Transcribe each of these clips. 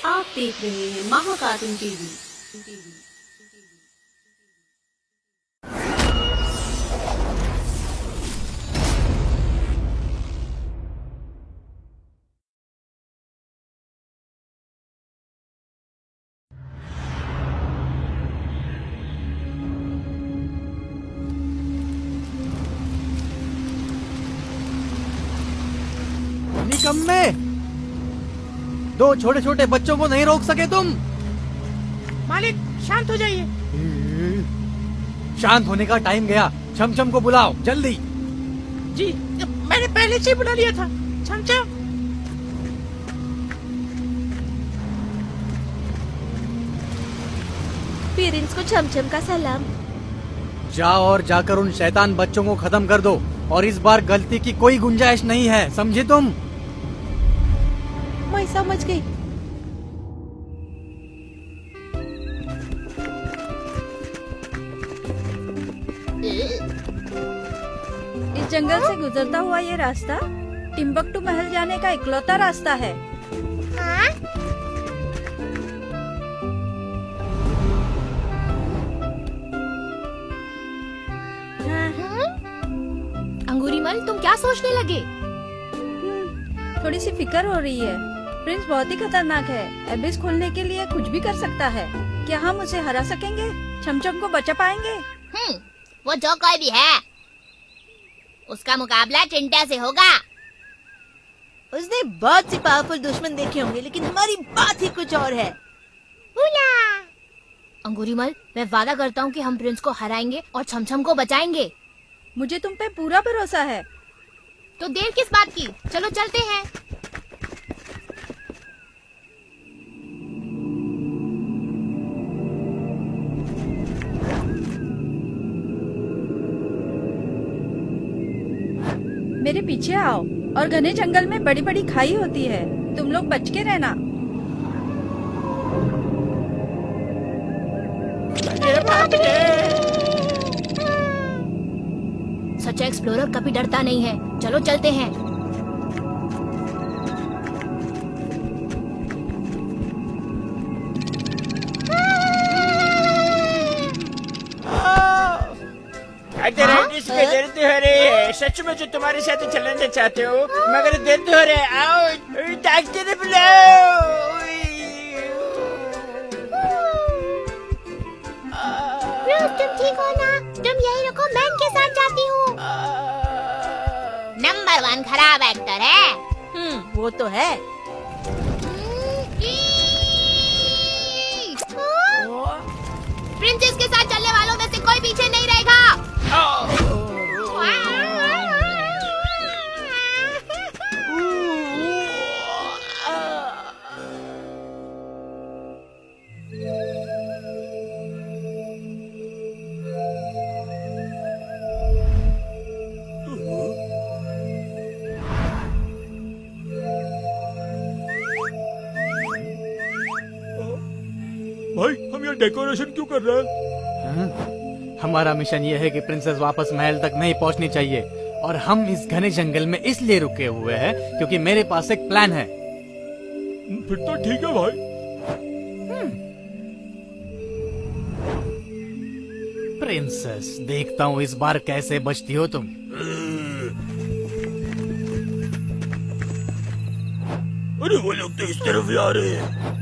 आप देख रहे हैं महाकार्टून टीवी। निकम्मे, दो छोटे छोटे बच्चों को नहीं रोक सके तुम। मालिक शांत हो जाइए। शांत होने का टाइम गया। छमछम को बुलाओ जल्दी। जी मैंने पहले से ही बुला लिया था। छमछम, पेरेंट्स को छमछम का सलाम। जाओ और जाकर उन शैतान बच्चों को खत्म कर दो, और इस बार गलती की कोई गुंजाइश नहीं है, समझे तुम? मैं समझ गई। इस जंगल से गुजरता हुआ ये रास्ता टिम्बकटू महल जाने का इकलौता रास्ता है। अंगूरीमल, तुम क्या सोचने लगे? थोड़ी सी फिक्र हो रही है। प्रिंस बहुत ही खतरनाक है। एबिस खोलने के लिए कुछ भी कर सकता है। क्या हम उसे हरा सकेंगे? छमछम को बचा पाएंगे? वो जो कोई भी है, उसका मुकाबला चिंटा से होगा। उसने बहुत सी पावरफुल दुश्मन देखे होंगे, लेकिन हमारी बात ही कुछ और है। अंगूरीमल, मैं वादा करता हूँ कि हम प्रिंस को हराएंगे और छमछम को बचाएंगे। मुझे तुम पे पूरा भरोसा है। तो देर किस बात की, चलो चलते हैं। मेरे पीछे आओ, और घने जंगल में बड़ी बड़ी खाई होती है, तुम लोग बच के रहना। सच्चा एक्सप्लोरर कभी डरता नहीं है। चलो चलते हैं। आर्थराइटिस में दर्द हो रही है। सच में जो तुम्हारे साथ चलना चाहते हो, मगर दर्द हो रहा है। आओ डॉक्टर बुलाओ। तुम ठीक हो ना? तुम यही रुको, मैं इनके साथ जाती हूँ। नंबर 1 खराब एक्टर है। वो तो है। प्रिंसेस के साथ चलने वालों में से कोई पीछे नहीं रहेगा। भाई, हम यहाँ डेकोरेशन क्यों कर रहे हैं? हमारा मिशन ये है कि प्रिंसेस वापस महल तक नहीं पहुंचनी चाहिए, और हम इस घने जंगल में इसलिए रुके हुए हैं क्योंकि मेरे पास एक प्लान है। फिर तो ठीक है भाई। प्रिंसेस, देखता हूँ इस बार कैसे बचती हो तुम। अरे वो लोग तो इस तरफ ही आ रहे हैं।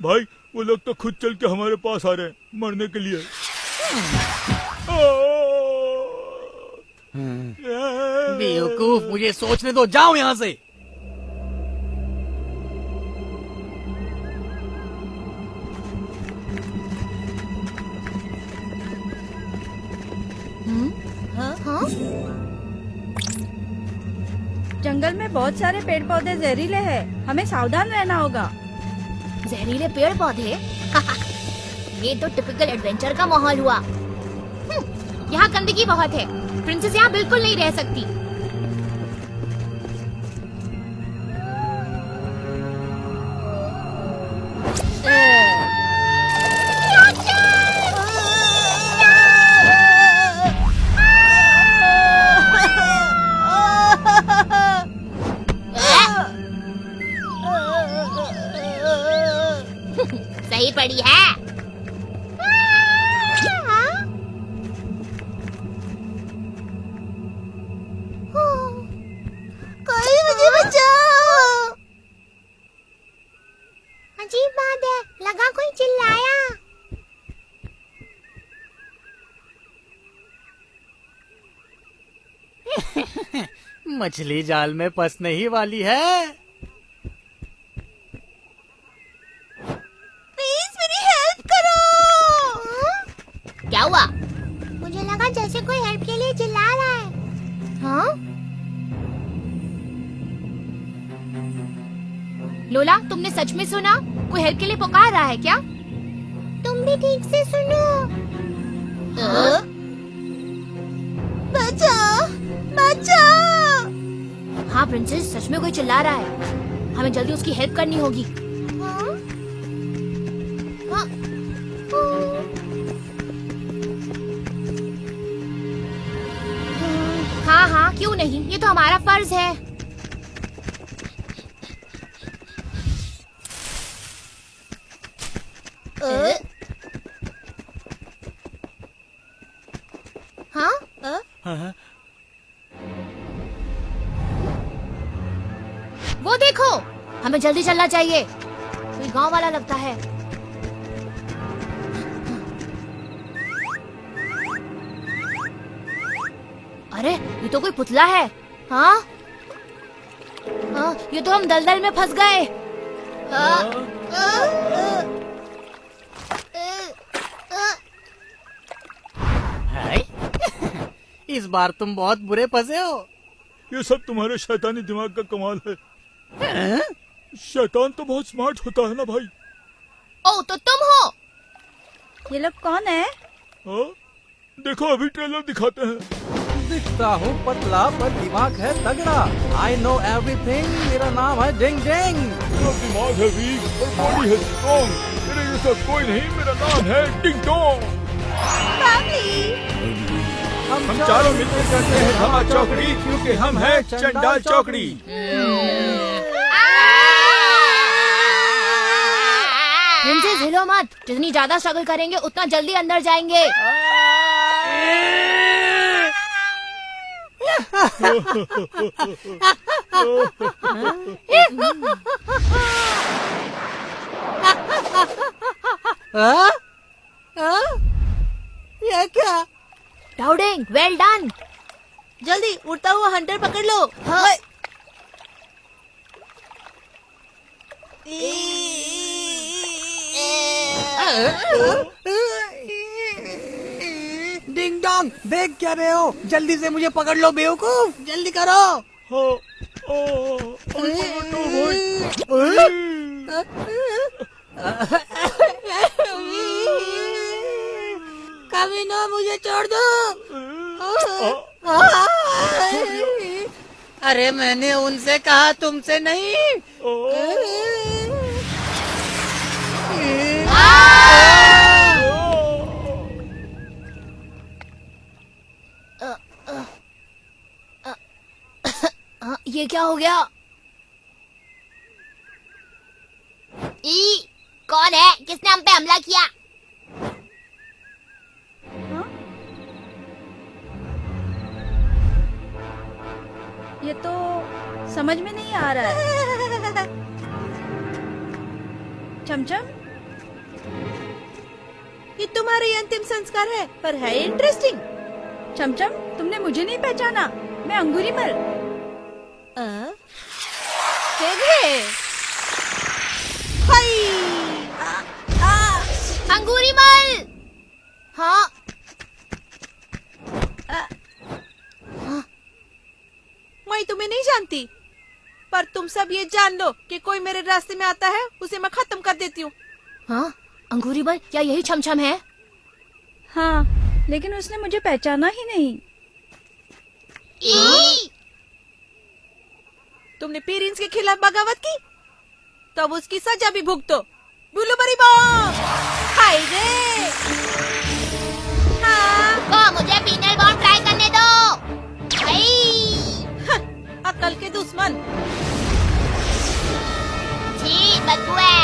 भाई, वो लोग तो खुद चल के हमारे पास आ रहे हैं, मरने के लिए। बेवकूफ, मुझे सोचने दो, जाओ यहाँ से। हाँ? जंगल में बहुत सारे पेड़ पौधे जहरीले हैं, हमें सावधान रहना होगा। जहरीले पेड़ पौधे? ये तो टिपिकल एडवेंचर का माहौल हुआ। यहाँ गंदगी बहुत है। प्रिंसेस यहाँ बिल्कुल नहीं रह सकती। पड़ी है। कोई मुझे बचाओ। अजीब बात है, लगा कोई चिल्लाया। मछली जाल में फंसने ही वाली है। प्लीज मेरी हेल्प करो। क्या हुआ? मुझे लगा जैसे कोई हेल्प के लिए चिल्ला रहा है। हाँ? लोला, तुमने सच में सुना? कोई हेल्प के लिए पुकार रहा है क्या? तुम भी ठीक से सुनो। बचाओ, बचाओ। हाँ प्रिंसेस, सच में कोई चिल्ला रहा है। हमें जल्दी उसकी हेल्प करनी होगी। हाँ हाँ, क्यों नहीं, ये तो हमारा फर्ज है। हाँ? वो देखो, हमें जल्दी चलना चाहिए। कोई गांव वाला लगता है। अरे ये तो कोई पुतला है। हाँ? हाँ, ये तो हम दलदल में फंस गए। हाय। इस बार तुम बहुत बुरे फंसे हो। ये सब तुम्हारे शैतानी दिमाग का कमाल है। शैतान तो बहुत स्मार्ट होता है ना भाई। ओ, तो तुम हो? ये लोग कौन है? हाँ? देखो अभी ट्रेलर दिखाते हैं। दिखता हूँ पतला पर दिमाग है तगड़ा। I know everything. मेरा नाम है डिंग डिंग। मेरा दिमाग है वीक और बॉडी है स्ट्रॉन्ग। मेरे जैसा कोई नहीं। मेरा नाम है डिंग डोंग। हम चारों मिलकर करते हैं धमा चौकड़ी, क्योंकि हम हैं चंडाल चौकड़ी। प्रिंसेस, हिलो मत। जितनी ज्यादा स्ट्रगल करेंगे उतना जल्दी अंदर जाएंगे। ये क्या? डाउडिंग, वेल डन। जल्दी उड़ता हुआ हंटर पकड़ लो। हाँ। डिंग डोंग, देख क्या रहे हो? जल्दी से मुझे पकड़ लो बेवकूफ। जल्दी करो। हाँ, कभी ना मुझे छोड़ दो। अरे मैंने उनसे कहा, तुमसे नहीं। ये क्या हो गया? कौन है? किसने हम पे हमला किया? ये तो समझ में नहीं आ रहा है। चमचम, ये तुम्हारा ही अंतिम संस्कार है, पर है इंटरेस्टिंग। चमचम, तुमने मुझे नहीं पहचाना। मैं अंगूरीमल। अंगूरीमल। हाँ? मैं तुम्हें नहीं जानती, पर तुम सब ये जान लो कि कोई मेरे रास्ते में आता है उसे मैं खत्म कर देती हूँ। हाँ? अंगूरीमल, क्या यही छमछम है? हाँ, लेकिन उसने मुझे पहचाना ही नहीं। तुमने पेरेंट्स के खिलाफ बगावत की, तब उसकी सजा भी भुगतो। Blueberry bomb. हाय रे। हाँ। मुझे पीनल बॉम्ब ट्राई करने दो। अकल के दुश्मन। छी, बदबू है।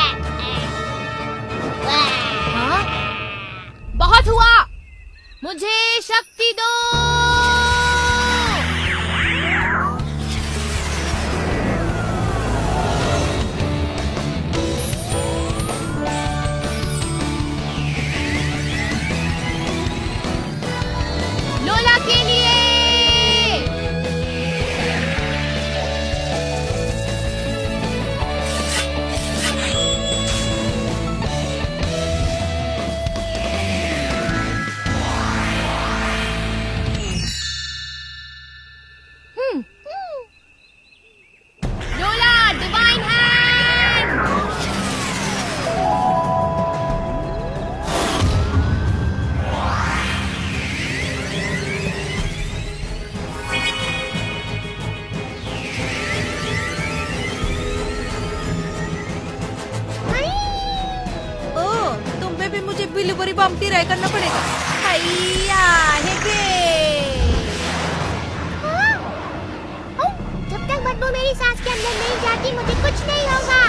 बिलूबरी बॉम्ब ट्राई करना पड़ेगा। हैया, हेगे। जब तक बदबू मेरी सांस के अंदर नहीं जाती मुझे कुछ नहीं होगा।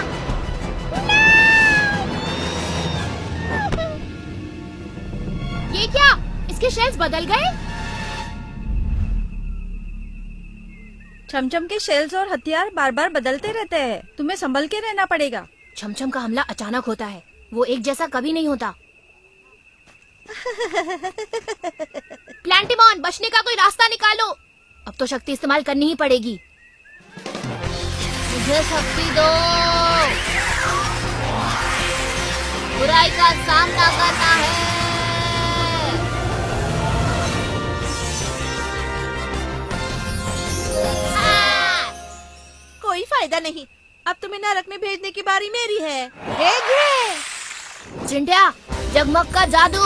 ये क्या? इसके शेल्स बदल गए? छमछम के शेल्स और हथियार बार बार बदलते रहते हैं, तुम्हें संभल के रहना पड़ेगा। छमछम का हमला अचानक होता है, वो एक जैसा कभी नहीं होता। प्लांटिमॉन, बचने का कोई रास्ता निकालो। अब तो शक्ति इस्तेमाल करनी ही पड़ेगी। मुझे शक्ति दो, बुराई का सामना करना है। कोई फायदा नहीं, अब तुम्हें नरक में भेजने की बारी मेरी है। हेगे। चिंटिया, जगमग का जादू।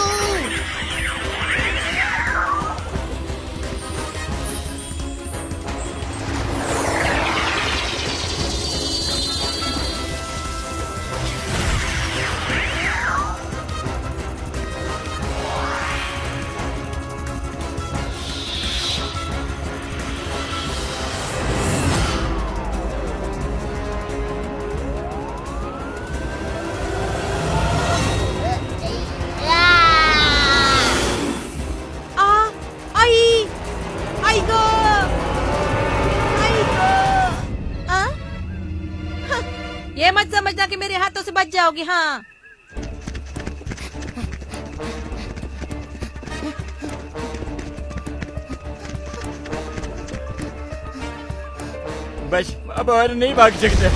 ये मत समझना कि मेरे हाथों से बच जाओगी। हाँ, बस अब और नहीं भाग सकते।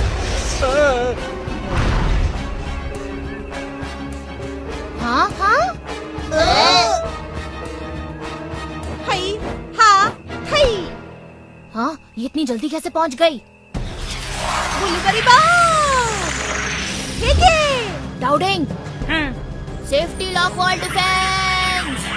हाँ हाँ हई, हाँ, हई। हाँ, ये इतनी जल्दी कैसे पहुंच गई? Blueberry bomb. हेगे। Dowding, safety lock wall defence.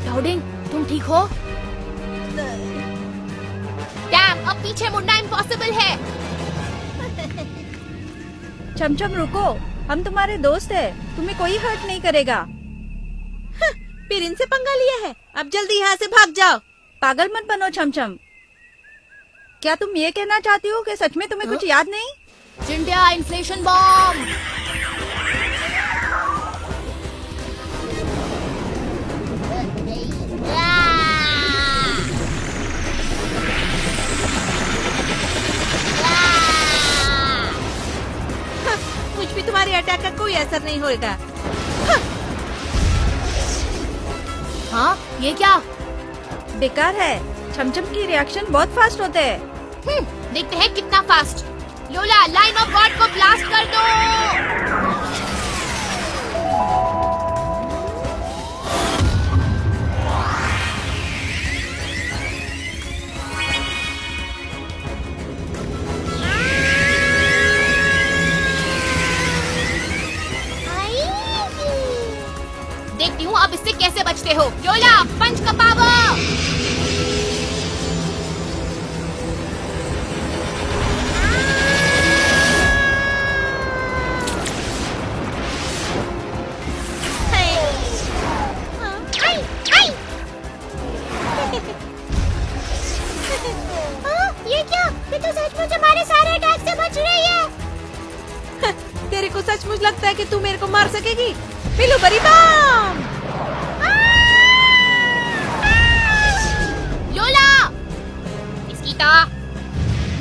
Dowding, तुम ठीक हो? डैम, अब पीछे मुड़ना इम्पॉसिबल है। छमछम रुको, हम तुम्हारे दोस्त हैं, तुम्हें कोई हर्ट नहीं करेगा। फिर इनसे पंगा लिया है, अब जल्दी यहाँ से भाग जाओ। पागल मत बनो छमछम। क्या तुम ये कहना चाहती हो कि सच में तुम्हें कुछ याद नहीं? चिंटिया, इन्फ्लेशन बॉम्ब। कुछ भी तुम्हारे अटैक का कोई असर नहीं होगा। हाँ, ये क्या? बेकार है, छमछम की रिएक्शन बहुत फास्ट होते हैं। देखते हैं कितना फास्ट। लोला, लाइन ऑफ गॉड को ब्लास्ट कर दो। देखती हूँ अब इससे कैसे बचते हो। लोला, पंच का पावर। ये क्या? ये तो सचमुच हमारे सारे अटैक से बच रही है। तेरे को सचमुच लगता है कि तू मेरे को मार सकेगी? बिलूबरी बॉम्ब। लोला, इसकी तो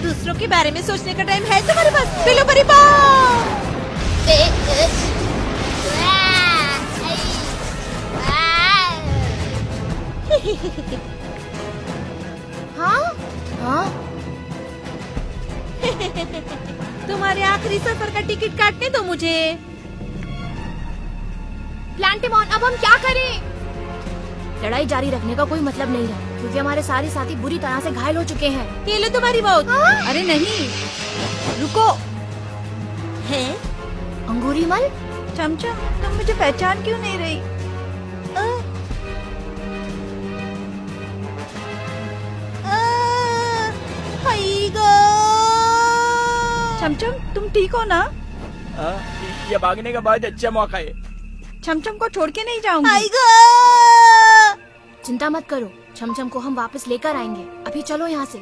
दूसरों के बारे में सोचने का टाइम है तुम्हारे पास? बिलूबरी बॉम्ब। हाँ? हाँ? आखिरी सफर का टिकट काटने दो मुझे। प्लांटेमॉन, अब हम क्या करें? लड़ाई जारी रखने का कोई मतलब नहीं है, क्योंकि हमारे सारे साथी बुरी तरह से घायल हो चुके हैं। ये लो तुम्हारी मौत। अरे नहीं, रुको। है अंगूरीमल, चमचम, तुम मुझे पहचान क्यों नहीं रही? चमचम, तुम ठीक हो ना? ये भागने का बहुत अच्छा मौका है। चमचम को छोड़ के नहीं जाऊंगी। चिंता मत करो, छमछम को हम वापस लेकर आएंगे। अभी चलो यहाँ से।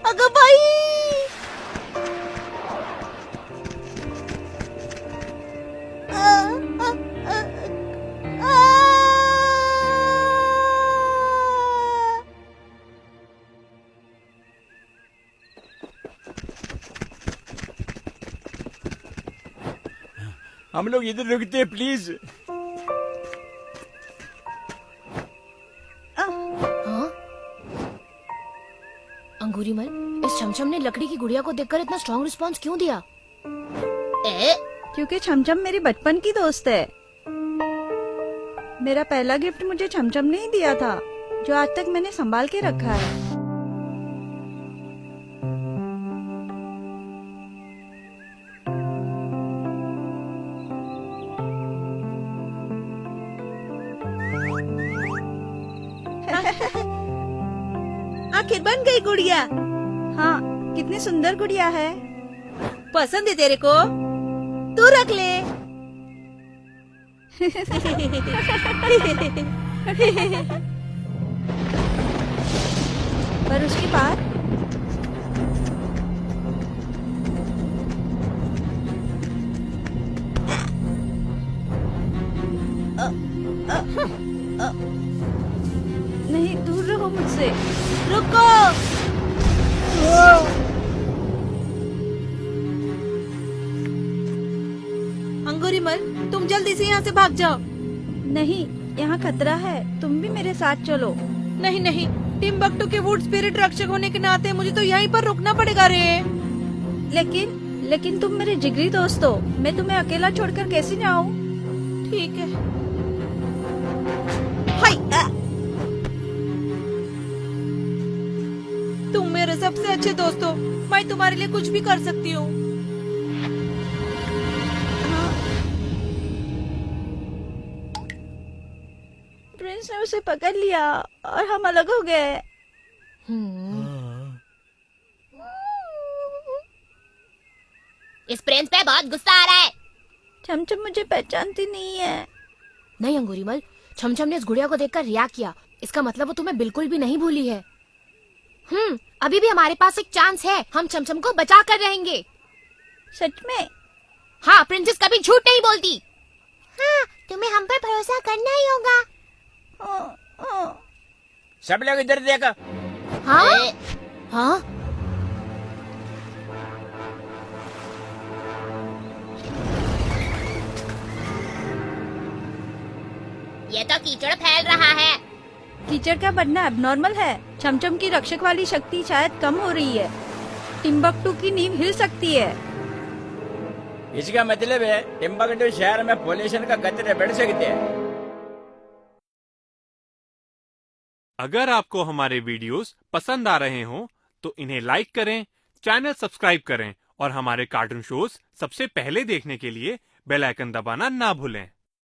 अगं भाई, हम लोग इधर रुकते हैं प्लीज। हाँ? अंगूरीमल, इस छमछम ने लकड़ी की गुड़िया को देखकर इतना स्ट्रॉन्ग रिस्पांस क्यों दिया? क्योंकि छमछम मेरी बचपन की दोस्त है। मेरा पहला गिफ्ट मुझे छमछम ने ही दिया था, जो आज तक मैंने संभाल के रखा है। आखिर बन गई गुड़िया। हाँ, कितनी सुंदर गुड़िया है। पसंद है तेरे को? तू रख ले। पर उसके बाद नहीं, दूर रहो मुझसे। रुको। अंगूरीमल, तुम जल्दी से यहाँ से भाग जाओ। नहीं, यहाँ खतरा है, तुम भी मेरे साथ चलो। नहीं नहीं, टिम्बक्टू के वुड स्पिरिट रक्षक होने के नाते मुझे तो यहीं पर रुकना पड़ेगा रे। लेकिन तुम मेरे जिगरी दोस्त हो, मैं तुम्हें अकेला छोड़कर कैसे जाऊँ? ठीक है। हाय, तुम मेरे सबसे अच्छे दोस्त हो, मैं तुम्हारे लिए कुछ भी कर सकती हूँ। प्रिंस ने उसे पकड़ लिया और हम अलग हो गए। इस प्रिंस पे बहुत गुस्सा आ रहा है। छमछम मुझे पहचानती नहीं है। नहीं अंगूरीमल, छमछम ने इस गुड़िया को देखकर रिएक्ट किया, इसका मतलब वो तुम्हें बिल्कुल भी नहीं भूली है। अभी भी हमारे पास एक चांस है, हम छमछम को बचा कर रहेंगे। सच में? हाँ, प्रिंसेस कभी झूठ नहीं बोलती। हाँ, तुम्हें हम पर भरोसा करना ही होगा। सब लोग इधर देखो। हाँ? हाँ? ये तो कीचड़ फैल रहा है। कीचड़ का बढ़ना एबनॉर्मल है। छमछम की रक्षक वाली शक्ति शायद कम हो रही है। टिम्बक्टू की नींव हिल सकती है। इसका मतलब है टिम्बक्टू शहर में पोल्यूशन का खतरे बढ़ सकते हैं। अगर आपको हमारे वीडियोस पसंद आ रहे हों तो इन्हें लाइक करें, चैनल सब्सक्राइब करें और हमारे कार्टून शोज सबसे पहले देखने के लिए बेल आइकन दबाना ना भूलें।